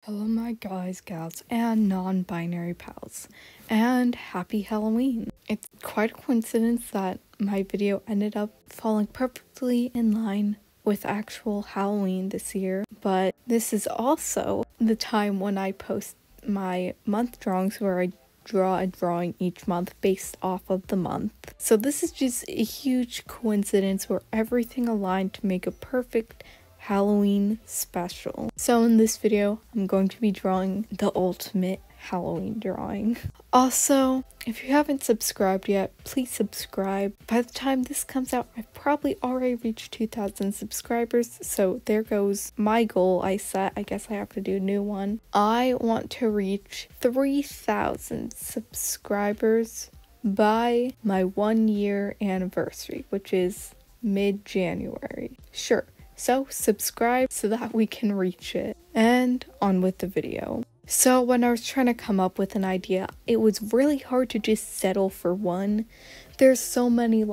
Hello my guys, gals, and non-binary pals, and happy Halloween. It's quite a coincidence that my video ended up falling perfectly in line with actual Halloween this year, but this is also the time when I post my month drawings where I draw a drawing each month based off of the month. So this is just a huge coincidence where everything aligned to make a perfect Halloween special. So in this video, I'm going to be drawing the ultimate Halloween drawing. Also, if you haven't subscribed yet, please subscribe. By the time this comes out, I've probably already reached 2,000 subscribers, so there goes my goal I set. I guess I have to do a new one. I want to reach 3,000 subscribers by my 1-year anniversary, which is mid-January. Sure. So subscribe so that we can reach it. And on with the video. So when I was trying to come up with an idea, it was really hard to just settle for one. There's so many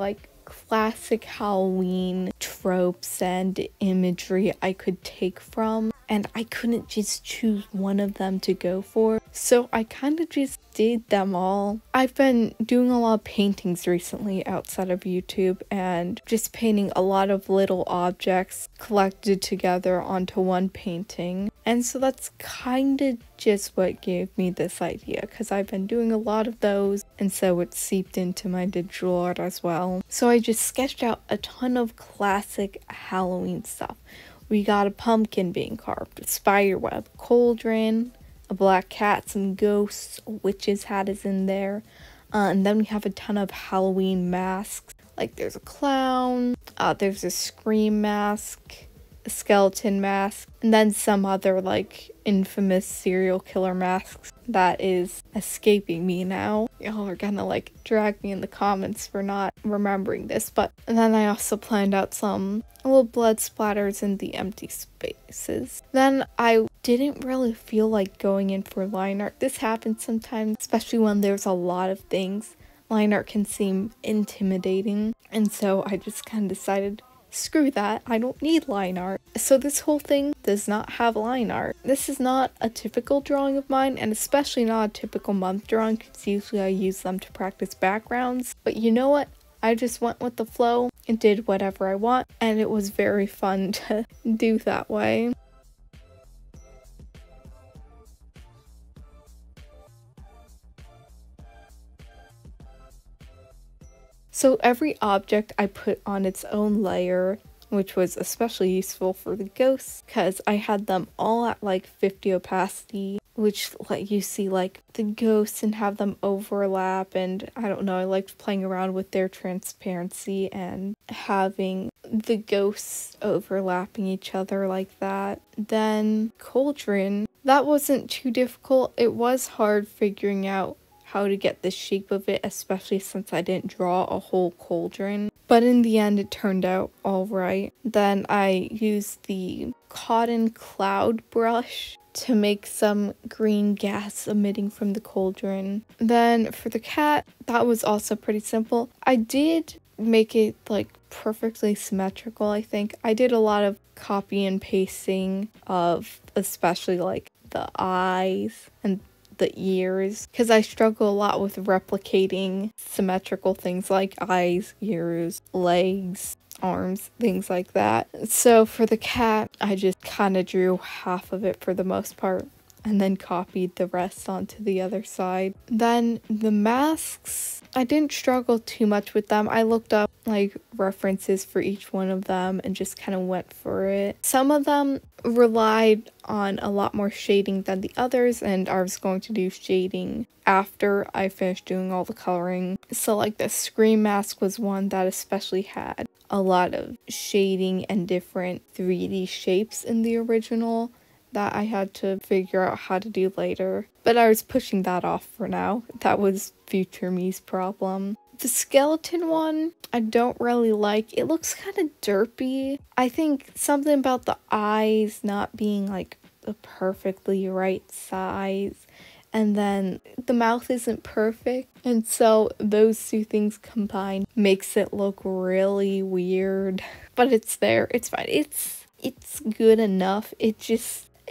classic Halloween tropes and imagery I could take from, and I couldn't just choose one of them to go for. So I kind of just did them all. I've been doing a lot of paintings recently outside of YouTube and just painting a lot of little objects collected together onto one painting. And so that's kind of just what gave me this idea, because I've been doing a lot of those, and so it seeped into my digital art as well. So I just sketched out a ton of classic Halloween stuff. We got a pumpkin being carved, a spiderweb, cauldron, a black cat, some ghosts, a witch's hat is in there, and then we have a ton of Halloween masks. Like there's a clown, there's a scream mask, a skeleton mask, and then some other infamous serial killer masks that is escaping me now. Y'all are gonna drag me in the comments for not remembering this, but and then I also planned out some little blood splatters in the empty spaces. Then I didn't really feel like going in for line art. This happens sometimes, especially when there's a lot of things. Line art can seem intimidating, and so I just kind of decided, screw that, I don't need line art. So this whole thing does not have line art. This is not a typical drawing of mine, and especially not a typical month drawing, because usually I use them to practice backgrounds. But you know what? I just went with the flow and did whatever I want, and it was very fun to do that way. So every object I put on its own layer, which was especially useful for the ghosts, because I had them all at 50 opacity, which let you see the ghosts and have them overlap, and I don't know, I liked playing around with their transparency and having the ghosts overlapping each other like that. Then Cauldron, that wasn't too difficult. It was hard figuring out how to get the shape of it, especially since I didn't draw a whole cauldron. But in the end, it turned out alright. Then I used the cotton cloud brush to make some green gas emitting from the cauldron. Then for the cat, that was also pretty simple. I did make it perfectly symmetrical, I think. I did a lot of copy and pasting of especially the eyes and the ears, because I struggle a lot with replicating symmetrical things like eyes, ears, legs, arms, things like that. So for the cat, I just kind of drew half of it for the most part, and then copied the rest onto the other side. Then the masks, I didn't struggle too much with them. I looked up references for each one of them and just kind of went for it. Some of them relied on a lot more shading than the others, and I was going to do shading after I finished doing all the coloring. So the scream mask was one that especially had a lot of shading and different 3D shapes in the original that I had to figure out how to do later. But I was pushing that off for now. That was future me's problem. The skeleton one, I don't really like. It looks kind of derpy. I think something about the eyes not being the perfectly right size, and then the mouth isn't perfect, and so those two things combined makes it look really weird. But it's there. It's fine. It's good enough. It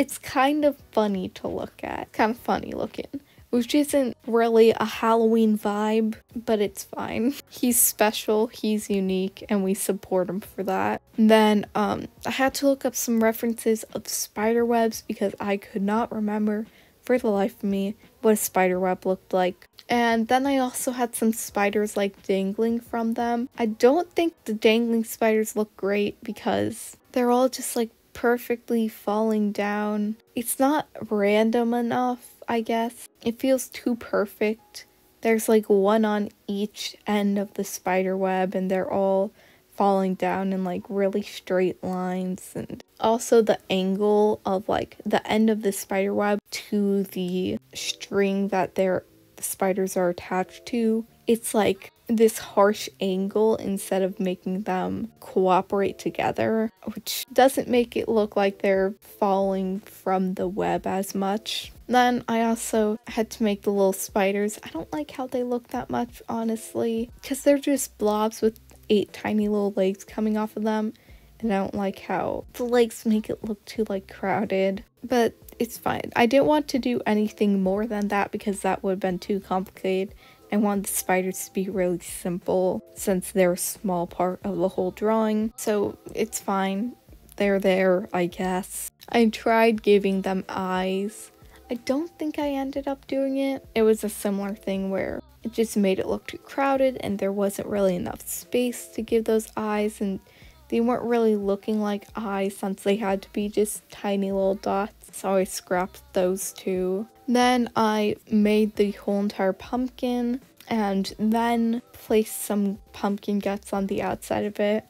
It's kind of funny to look at. Kind of funny looking. Which isn't really a Halloween vibe, but it's fine. He's special, he's unique, and we support him for that. Then, I had to look up some references of spider webs because I could not remember for the life of me what a spider web looked like. And then I also had some spiders like dangling from them. I don't think the dangling spiders look great because they're all just like perfectly falling down. It's not random enough, I guess. It feels too perfect. There's like one on each end of the spider web and they're all falling down in like really straight lines, and also the angle of like the end of the spider web to the string that the spiders are attached to. It's like this harsh angle instead of making them cooperate together, which doesn't make it look like they're falling from the web as much. Then I also had to make the little spiders. I don't like how they look that much, honestly, because they're just blobs with 8 tiny little legs coming off of them, and I don't like how the legs make it look too like crowded, but it's fine. I didn't want to do anything more than that because that would have been too complicated. I wanted the spiders to be really simple since they're a small part of the whole drawing, so it's fine. They're there, I guess. I tried giving them eyes. I don't think I ended up doing it. It was a similar thing where it just made it look too crowded and there wasn't really enough space to give those eyes, and they weren't really looking like eyes since they had to be just tiny little dots, so I scrapped those two. Then I made the whole entire pumpkin and then placed some pumpkin guts on the outside of it.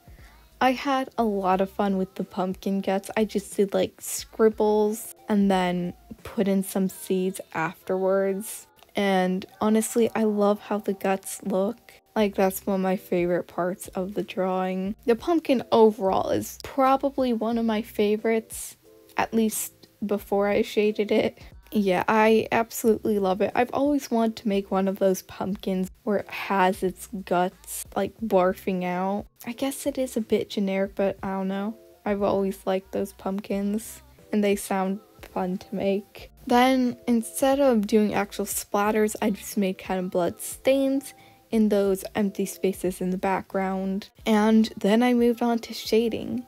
I had a lot of fun with the pumpkin guts. I just did like scribbles and then put in some seeds afterwards. And honestly, I love how the guts look. Like, that's one of my favorite parts of the drawing. The pumpkin overall is probably one of my favorites, at least before I shaded it. Yeah, I absolutely love it. I've always wanted to make one of those pumpkins where it has its guts like barfing out. I guess it is a bit generic, but I don't know. I've always liked those pumpkins and they sound fun to make. Then instead of doing actual splatters, I just made kind of blood stains in those empty spaces in the background. And then I moved on to shading,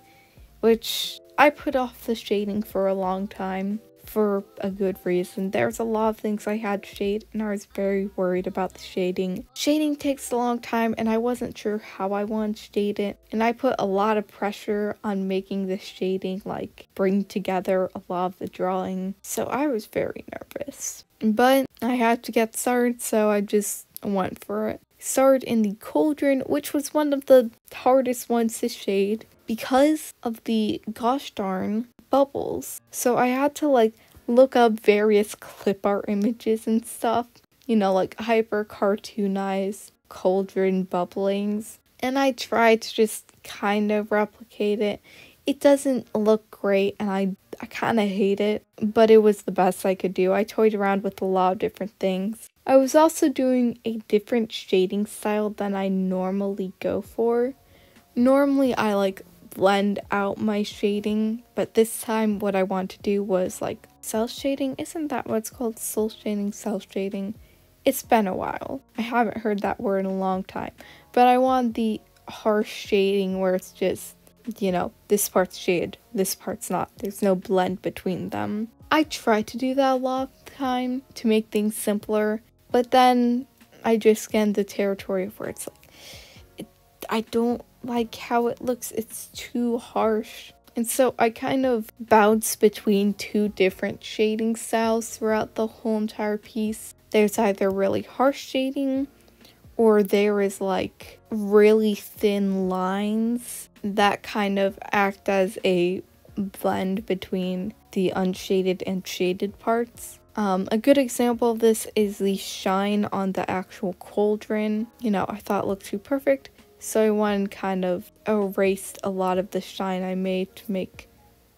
which I put off the shading for a long time for a good reason. There's a lot of things I had to shade and I was very worried about the shading. Shading takes a long time and I wasn't sure how I wanted to shade it, and I put a lot of pressure on making the shading like bring together a lot of the drawing, so I was very nervous. But I had to get started, so I just went for it. Started in the Cauldron, which was one of the hardest ones to shade because of the gosh darn bubbles. So I had to like look up various clip art images and stuff, you know, like hyper cartoonized Cauldron bubblings, and I tried to just kind of replicate it. It doesn't look great and I kind of hate it, but it was the best I could do. I toyed around with a lot of different things. I was also doing a different shading style than I normally go for. Normally I like blend out my shading, but this time what I want to do was like cell shading. Isn't that what it's called? Soul shading, cell shading. It's been a while. I haven't heard that word in a long time, but I want the harsh shading where it's just, you know, this part's shaded, this part's not. There's no blend between them. I try to do that a lot of the time to make things simpler, but then I just get in the territory of where it's like, I don't like how it looks. It's too harsh. And so I kind of bounce between two different shading styles throughout the whole entire piece. There's either really harsh shading or there is like really thin lines that kind of act as a blend between the unshaded and shaded parts. A good example of this is the shine on the actual Cauldron. You know, I thought it looked too perfect, so I went and kind of erased a lot of the shine I made to make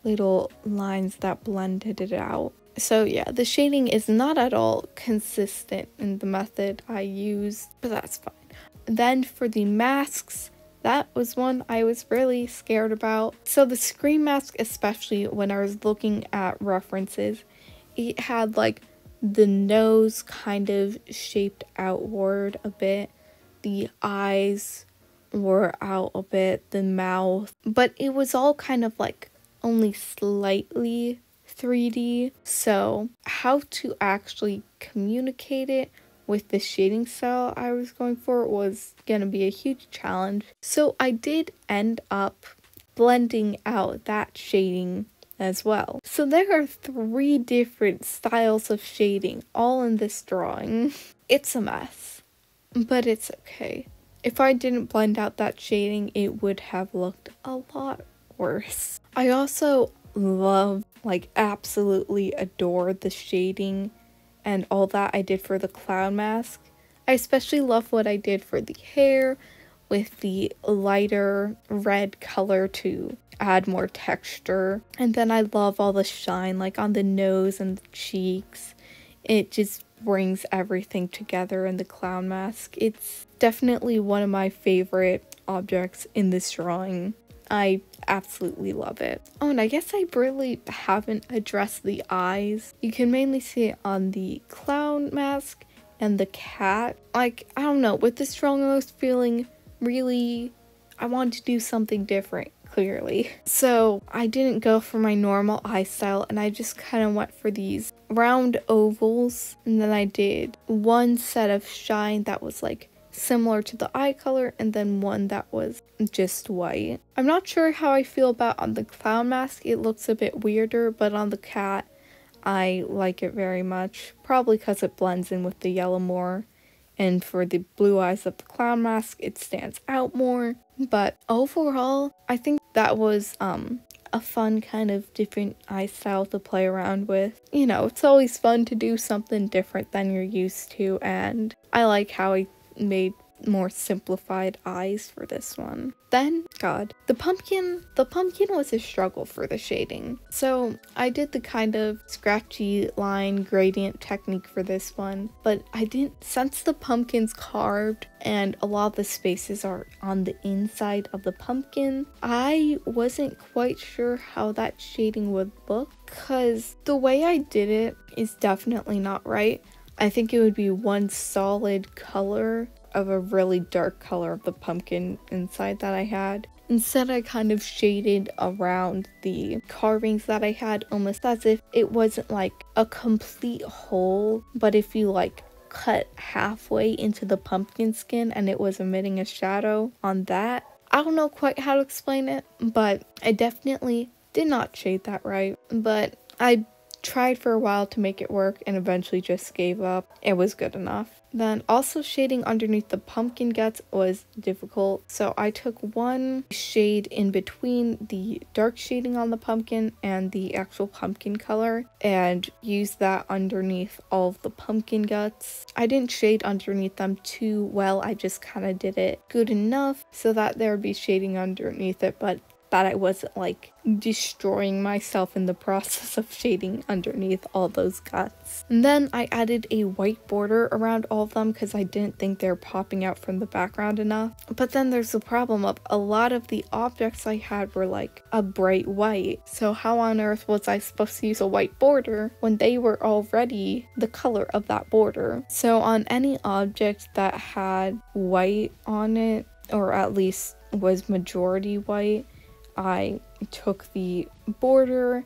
little lines that blended it out. So yeah, the shading is not at all consistent in the method I used, but that's fine. Then for the masks, that was one I was really scared about. So the Scream mask, especially when I was looking at references, it had like the nose kind of shaped outward a bit, the eyes were out a bit, the mouth, but it was all kind of like only slightly 3D. So how to actually communicate it with the shading style I was going for was gonna be a huge challenge. So I did end up blending out that shading as well. So there are 3 different styles of shading all in this drawing. It's a mess, but it's okay. If I didn't blend out that shading, it would have looked a lot worse. I also love, like absolutely adore the shading and all that I did for the clown mask. I especially love what I did for the hair with the lighter red color to add more texture. And then I love all the shine like on the nose and the cheeks. It just brings everything together in the clown mask. It's definitely one of my favorite objects in this drawing. I absolutely love it. Oh, and I guess I really haven't addressed the eyes. You can mainly see it on the clown mask and the cat. Like, I don't know, with this drawing I was feeling really, I wanted to do something different, clearly. So I didn't go for my normal eye style and I just kind of went for these round ovals, and then I did one set of shine that was like similar to the eye color and then one that was just white. I'm not sure how I feel about on the clown mask. It looks a bit weirder, but on the cat I like it very much, probably because it blends in with the yellow more, and for the blue eyes of the clown mask it stands out more. But overall I think that was a fun kind of different eye style to play around with. You know, it's always fun to do something different than you're used to, and I like how I made more simplified eyes for this one. Then, the pumpkin was a struggle for the shading. So I did the kind of scratchy line gradient technique for this one, but I didn't, since the pumpkin's carved and a lot of the spaces are on the inside of the pumpkin, I wasn't quite sure how that shading would look, because the way I did it is definitely not right. I think it would be one solid color of a really dark color of the pumpkin inside that I had. Instead, I kind of shaded around the carvings that I had, almost as if it wasn't like a complete hole, but if you like cut halfway into the pumpkin skin and it was emitting a shadow on that. I don't know quite how to explain it, but I definitely did not shade that right. But I tried for a while to make it work and eventually just gave up. It was good enough. Then also shading underneath the pumpkin guts was difficult, so I took one shade in between the dark shading on the pumpkin and the actual pumpkin color and used that underneath all of the pumpkin guts. I didn't shade underneath them too well, I just kind of did it good enough so that there would be shading underneath it, but that I wasn't like destroying myself in the process of shading underneath all those guts. And then I added a white border around all of them because I didn't think they were popping out from the background enough. But then there's the problem of a lot of the objects I had were like a bright white. So how on earth was I supposed to use a white border when they were already the color of that border? So on any object that had white on it, or at least was majority white, I took the border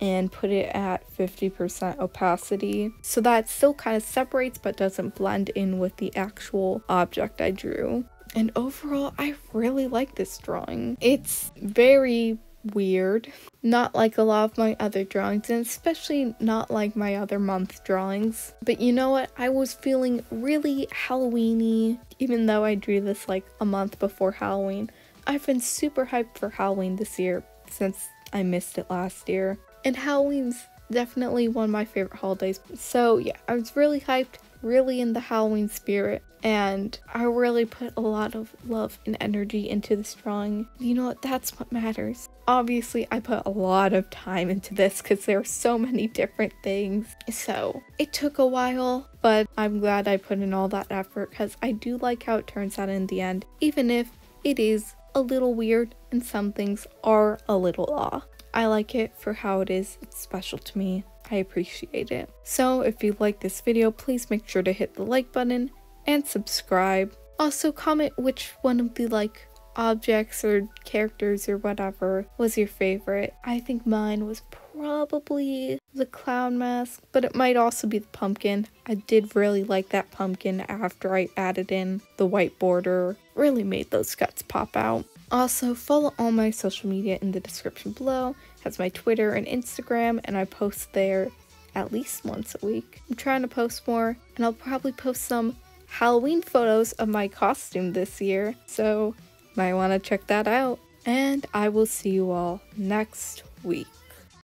and put it at 50% opacity, so that still kind of separates but doesn't blend in with the actual object I drew. And overall, I really like this drawing. It's very weird, not like a lot of my other drawings, and especially not like my other month drawings. But you know what? I was feeling really Halloween-y, even though I drew this like a month before Halloween. I've been super hyped for Halloween this year since I missed it last year. And Halloween's definitely one of my favorite holidays. So yeah, I was really hyped, really in the Halloween spirit, and I really put a lot of love and energy into this drawing. You know what? That's what matters. Obviously, I put a lot of time into this because there are so many different things. So it took a while, but I'm glad I put in all that effort because I do like how it turns out in the end, even if it is a little weird and some things are a little off. I like it for how it is. It's special to me. I appreciate it. So if you like this video, please make sure to hit the like button and subscribe. Also comment which one of the like objects or characters or whatever was your favorite. I think mine was probably the clown mask, but it might also be the pumpkin. I did really like that pumpkin after I added in the white border. Really made those guts pop out. Also, follow all my social media in the description below. It has my Twitter and Instagram, and I post there at least once a week. I'm trying to post more, and I'll probably post some Halloween photos of my costume this year, so might want to check that out. And I will see you all next week.